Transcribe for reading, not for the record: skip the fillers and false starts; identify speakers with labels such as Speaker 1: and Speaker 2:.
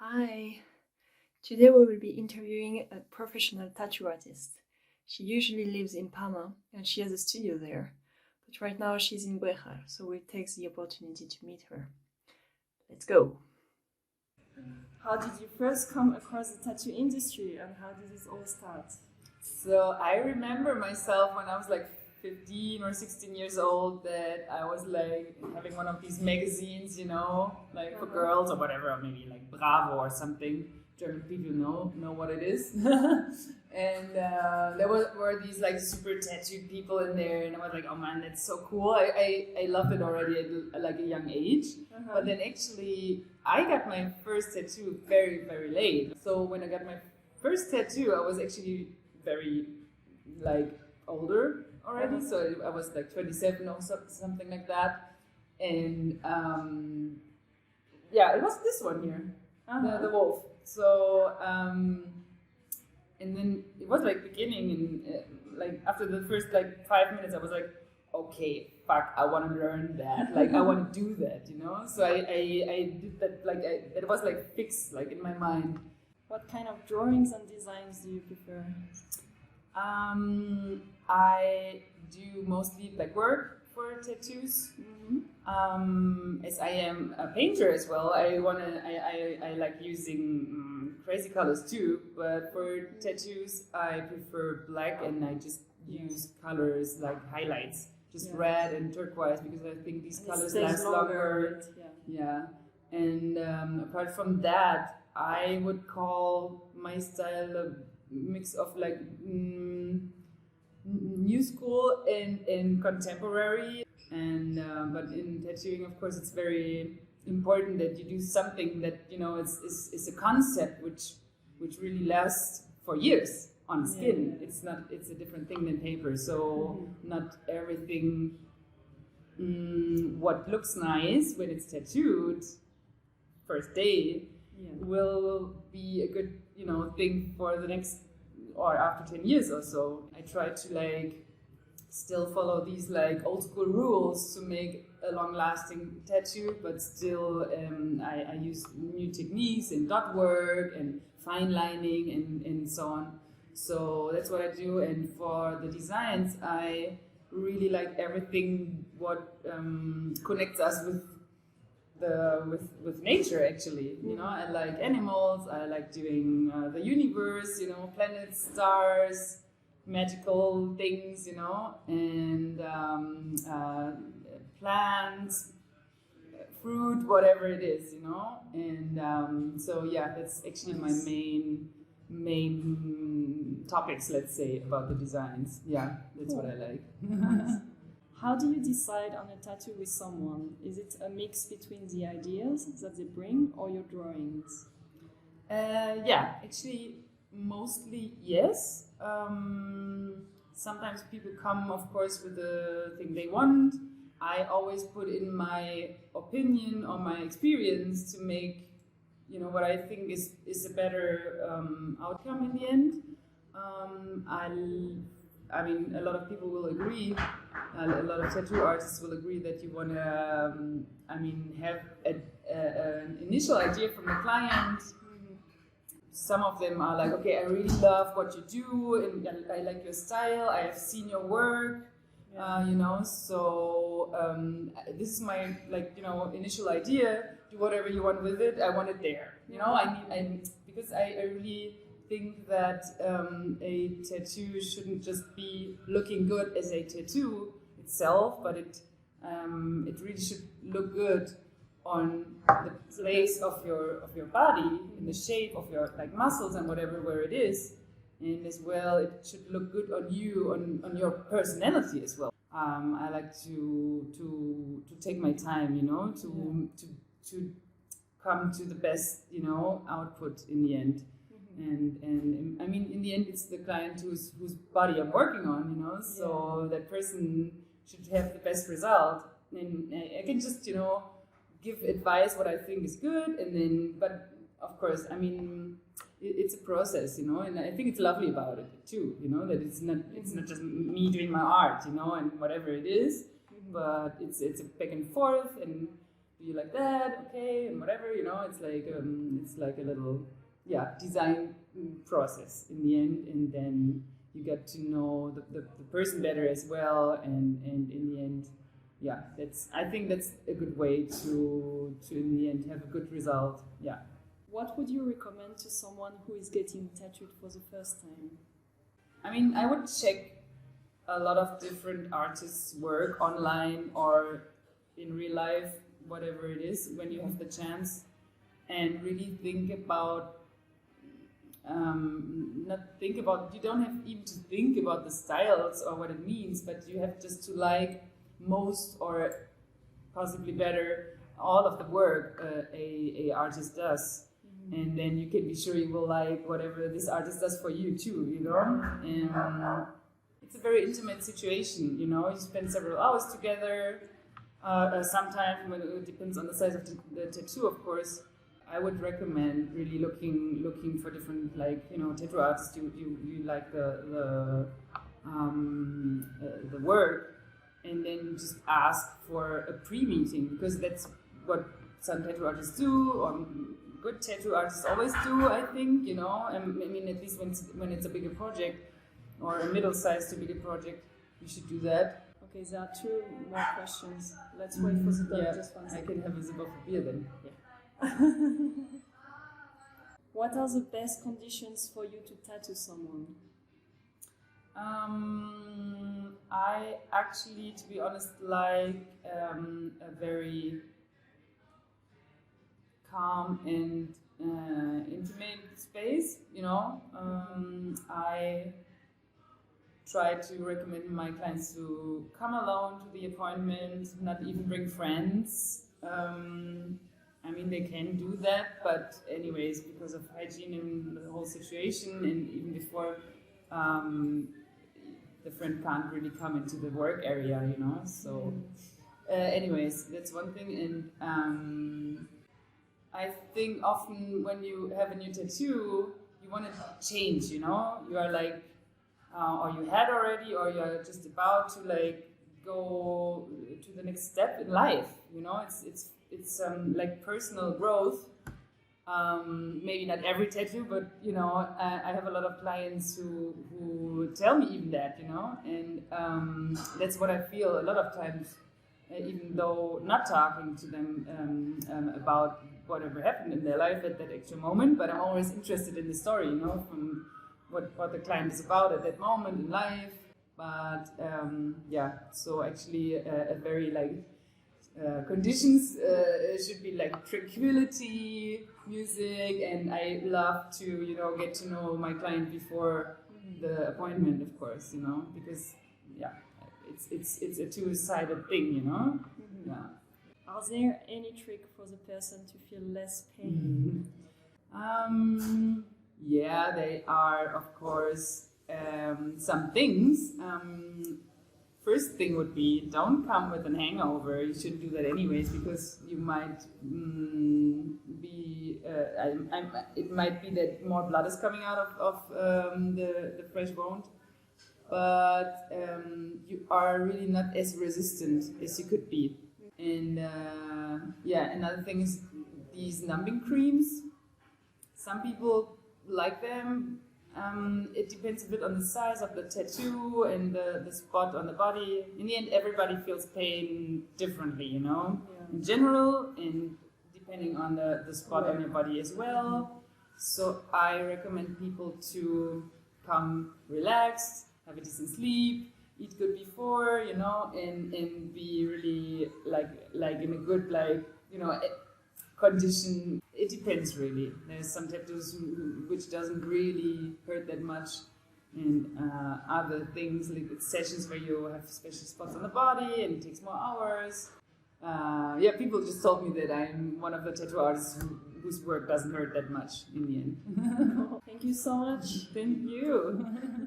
Speaker 1: Hi! Today we will be interviewing a professional tattoo artist. She usually lives in Palma and she has a studio there, but right now she's in Guejar, so we take the opportunity to meet her. Let's go! How did you first come across the tattoo industry and how did this all start?
Speaker 2: So I remember myself when I was like 15 or 16 years old that I was like having one of these magazines, like for girls or whatever, or maybe like Bravo or something. German people know what it is. And there were these like super tattooed people in there, and I was like, oh man, that's so cool. I loved it already at like a young age. But then actually I got my first tattoo very, very late. So when I got my first tattoo, I was actually very like older already. So I was like 27 or something like that. And it was this one here, the wolf. So and then it was like beginning, and like after the first like 5 minutes, I was like, okay, fuck, I want to learn that. Like I want to do that, So I did that. Like it was like fixed, like in my mind.
Speaker 1: What kind of drawings and designs do you prefer?
Speaker 2: I do mostly black work for tattoos. As I am a painter as well, I like using crazy colors too. But for tattoos, I prefer black, and I just use colors like highlights, just red and turquoise, because I think these colors last longer. Yeah. And apart from that, I would call my style a mix of like new school and contemporary. And but in tattooing, of course, it's very important that you do something that is a concept which really lasts for years on skin. It's a different thing than paper. So not everything what looks nice when it's tattooed first day will be a good thing for the next or after 10 years or so. I try to like still follow these like old school rules to make a long lasting tattoo, but still I use new techniques in dot work and fine lining and so on. So that's what I do. And for the designs, I really like everything what connects us with nature, actually. I like animals, I like doing the universe, planets, stars, magical things, and plants, fruit, whatever it is, and so that's actually my main topics, let's say, about the designs. That's what I like.
Speaker 1: How do you decide on a tattoo with someone? Is it a mix between the ideas that they bring or your drawings?
Speaker 2: Actually, mostly yes. Sometimes people come, of course, with the thing they want. I always put in my opinion or my experience to make, what I think is a better outcome in the end. I mean, a lot of people will agree. A lot of tattoo artists will agree that you want to, have an initial idea from the client. Some of them are like, okay, I really love what you do, and I like your style. I have seen your work, So this is my initial idea. Do whatever you want with it. I want it there. Because I really think that a tattoo shouldn't just be looking good as a tattoo itself, but it really should look good on the place of your body, in the shape of your muscles and whatever where it is, and as well it should look good on you, on your personality as well. I like to take my time, to come to the best output in the end. And I mean, in the end, it's the client whose body I'm working on, so that person should have the best result. And I can just, give advice what I think is good, and then, but of course, I mean, it's a process, and I think it's lovely about it too, that it's not just me doing my art, and whatever it is, but it's a back and forth, and do you like that? Okay, and whatever, you know, it's like a little, design process in the end, and then you get to know the person better as well, and in the end, I think that's a good way to in the end have a good result. Yeah.
Speaker 1: What would you recommend to someone who is getting tattooed for the first time?
Speaker 2: I mean, I would check a lot of different artists' work online or in real life, whatever it is, when you have the chance, and really think about, you don't have even to think about the styles or what it means, but you have just to like most or possibly better all of the work a artist does. And then you can be sure you will like whatever this artist does for you too, you know? And it's a very intimate situation, you know? You spend several hours together. Sometimes, it depends on the size of the tattoo, of course. I would recommend really looking for different, like, you know, tattoo artists. You like the work, and then just ask for a pre-meeting, because that's what some tattoo artists do, or good tattoo artists always do, I think, you know. I mean, at least when it's a bigger project or a middle-sized to bigger project, you should do that.
Speaker 1: Okay, there are 2 more questions. Let's wait for the dog just 1 second.
Speaker 2: I can have a sip of beer then. Yeah.
Speaker 1: What are the best conditions for you to tattoo someone?
Speaker 2: I actually, to be honest, like a very calm and intimate space, you know. I try to recommend my clients to come alone to the appointment, not even bring friends. I mean, they can do that, but anyways, because of hygiene and the whole situation, and even before, the friend can't really come into the work area, you know. So, anyways, that's one thing. And I think often when you have a new tattoo, you want to change, you know. You are like, or you had already, or you're just about to like go to the next step in life, you know. It's like personal growth. Maybe not every tattoo, but you know, I have a lot of clients who tell me even that, you know, and that's what I feel a lot of times, even though not talking to them about whatever happened in their life at that actual moment, but I'm always interested in the story, you know, from what the client is about at that moment in life. But so actually a very like conditions should be like tranquility, music, and I love to, you know, get to know my client before the appointment, of course, you know, because it's a two-sided thing, you know.
Speaker 1: Are there any trick for the person to feel less pain?
Speaker 2: They are, of course, some things. First thing would be, don't come with an hangover. You shouldn't do that anyways, because you might it might be that more blood is coming out of the fresh wound, but you are really not as resistant as you could be. And another thing is these numbing creams. Some people like them. It depends a bit on the size of the tattoo and the spot on the body. In the end, everybody feels pain differently, you know, in general, and depending on the spot on your body as well. So I recommend people to come relaxed, have a decent sleep, eat good before, you know, and be really like in a good, like, you know, condition. It depends really. There's some tattoos which doesn't really hurt that much, and other things like sessions where you have special spots on the body and it takes more hours. People just told me that I'm one of the tattoo artists whose work doesn't hurt that much in the end.
Speaker 1: Thank you so much.
Speaker 2: Thank you.